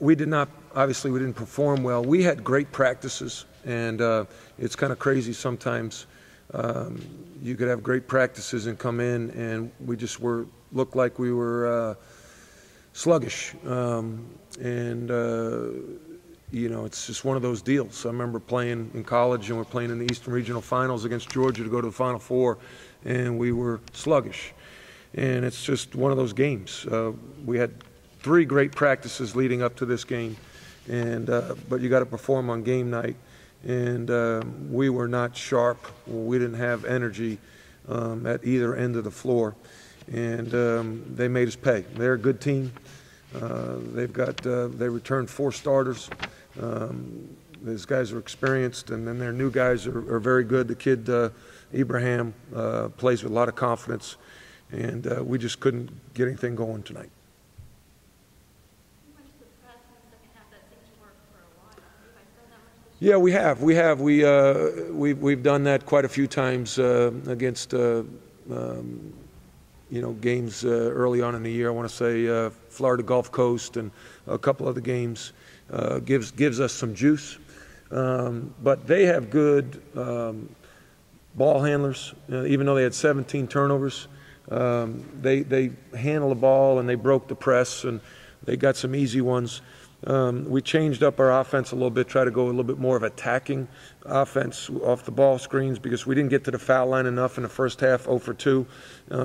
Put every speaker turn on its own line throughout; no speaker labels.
We did not, obviously we didn't perform well. We had great practices, and it's kind of crazy sometimes. You could have great practices and come in and we just looked like we were sluggish. You know, it's just one of those deals. I remember playing in college, and we're playing in the Eastern Regional Finals against Georgia to go to the Final Four, and we were sluggish. And it's just one of those games. We had 3 great practices leading up to this game, and but you got to perform on game night. And we were not sharp. We didn't have energy at either end of the floor, and they made us pay. They're a good team. They returned 4 starters. These guys are experienced, and then their new guys are very good. The kid Ibrahim plays with a lot of confidence, and we just couldn't get anything going tonight. Yeah, we have. We've done that quite a few times against you know, games early on in the year. I want to say Florida Gulf Coast and a couple other games gives us some juice. But they have good ball handlers. Even though they had 17 turnovers, they handle the ball and they broke the press, and they got some easy ones. We changed up our offense a little bit, try to go a little bit more of attacking offense off the ball screens, because we didn't get to the foul line enough in the first half, 0 for 2.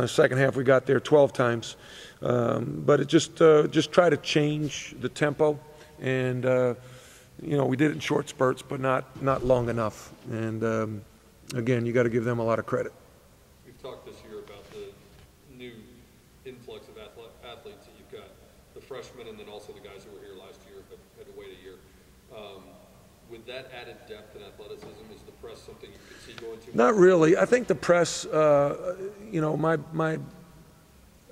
Second half we got there 12 times. But it just try to change the tempo, and you know, we did it in short spurts, but not long enough. And again, you got to give them a lot of credit.
We've talked this year about the new influx of athletes that you've got, the freshmen and then also the guys who were here last year but had to wait a year. With that added depth and athleticism, is the press something you could see going to?
Not really. I think the press, you know,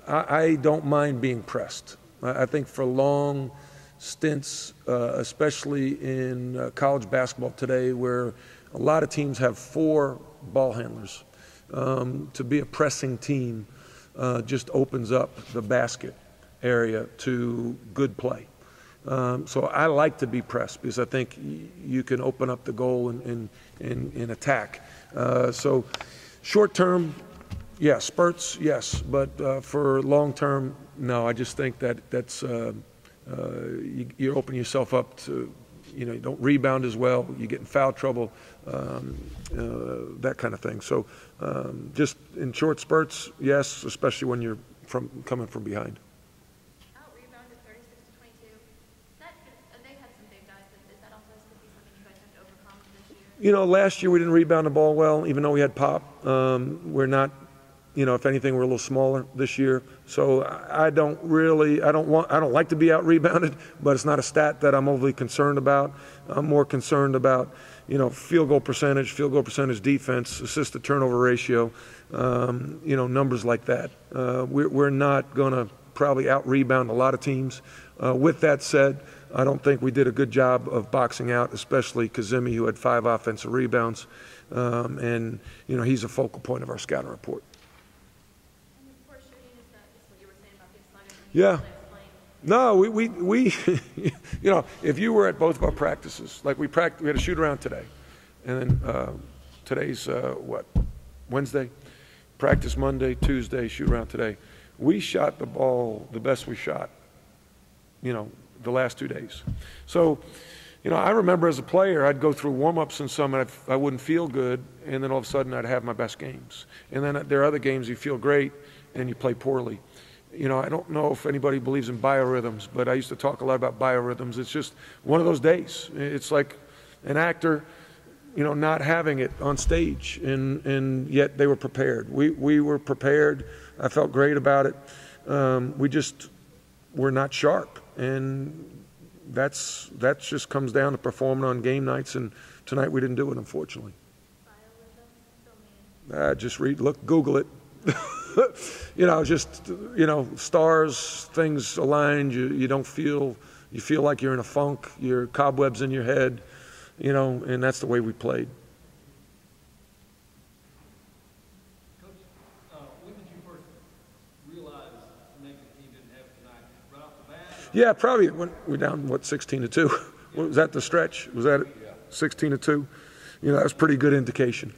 I don't mind being pressed. I think for long stints, especially in college basketball today, where a lot of teams have 4 ball handlers, to be a pressing team just opens up the basket area to good play. So I like to be pressed because I think you can open up the goal and attack. So short term, yeah, spurts, yes, but for long term, no. I just think that's you open yourself up to, you know, you don't rebound as well, you get in foul trouble, that kind of thing. So just in short spurts, yes, especially when you're coming from behind.
Out-rebounded 36-22. They had some big guys, but is that also going to be something you guys have to overcome this year?
You know, last year we didn't rebound the ball well, even though we had pop. We're not, you know, if anything, we're a little smaller this year. So I don't like to be out-rebounded, but it's not a stat that I'm overly concerned about. I'm more concerned about, you know, field goal percentage defense, assist to turnover ratio, you know, numbers like that. We're not going to probably out-rebound a lot of teams. With that said, I don't think we did a good job of boxing out, especially Kazemi, who had 5 offensive rebounds. And, you know, he's a focal point of our scouting report.
And the poor shooting, is what you were saying about being sluggish?
Yeah. No, we you know, if you were at both of our practices, like we had a shoot around today, and then today's what, Wednesday? Practice Monday, Tuesday, shoot around today. We shot the ball the best we shot, you know, the last 2 days. So, you know, I remember as a player, I'd go through warm-ups and some, and I wouldn't feel good, and then all of a sudden I'd have my best games. And then there are other games you feel great and you play poorly. You know, I don't know if anybody believes in biorhythms, but I used to talk a lot about biorhythms. It's just one of those days. It's like an actor, you know, not having it on stage, and yet they were prepared. We were prepared. I felt great about it. We just were not sharp, and that just comes down to performing on game nights, and tonight we didn't do it, unfortunately. Just Google it. You know, just, you know, stars, things aligned, you feel like you're in a funk, your cobwebs in your head, you know, and that's the way we played.
Coach, when did you first realize maybe the team didn't have it tonight? Right off
Yeah, probably when we're down, what, 16-2? Was that the stretch? Was that it? 16-2? That was pretty good indication.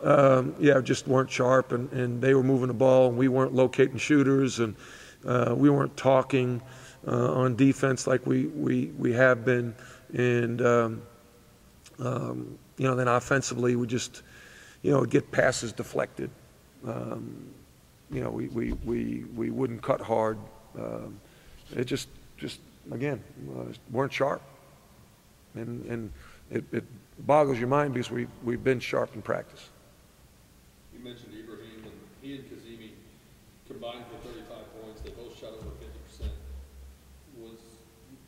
Yeah, just weren't sharp, and they were moving the ball, and we weren't locating shooters, and we weren't talking on defense like we have been. And, then offensively, we just, get passes deflected. We wouldn't cut hard. It just again, weren't sharp. And it boggles your mind because we've been sharp in practice.
You mentioned Ibrahim, and he and Kazemi combined for 35 points. They both shot over 50%.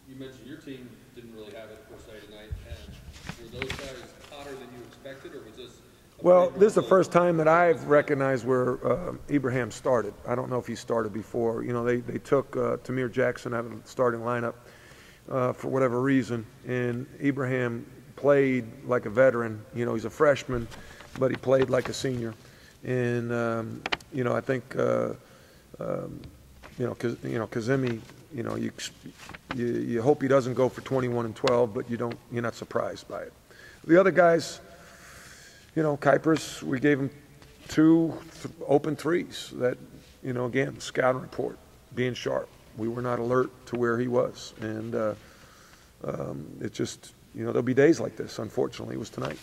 You mentioned your team didn't really have it per se tonight, and were those guys hotter than you expected, or was this?
Well, this is the first time that I've recognized where Ibrahim started. I don't know if he started before. They took Tamir Jackson out of the starting lineup for whatever reason, and Ibrahim played like a veteran. He's a freshman, but he played like a senior. And I think Kazemi, you hope he doesn't go for 21 and 12, but you're not surprised by it. The other guys, Kuipers, we gave him 2 open threes. That, again, scouting report, being sharp. We were not alert to where he was, and it just, there'll be days like this. Unfortunately, it was tonight.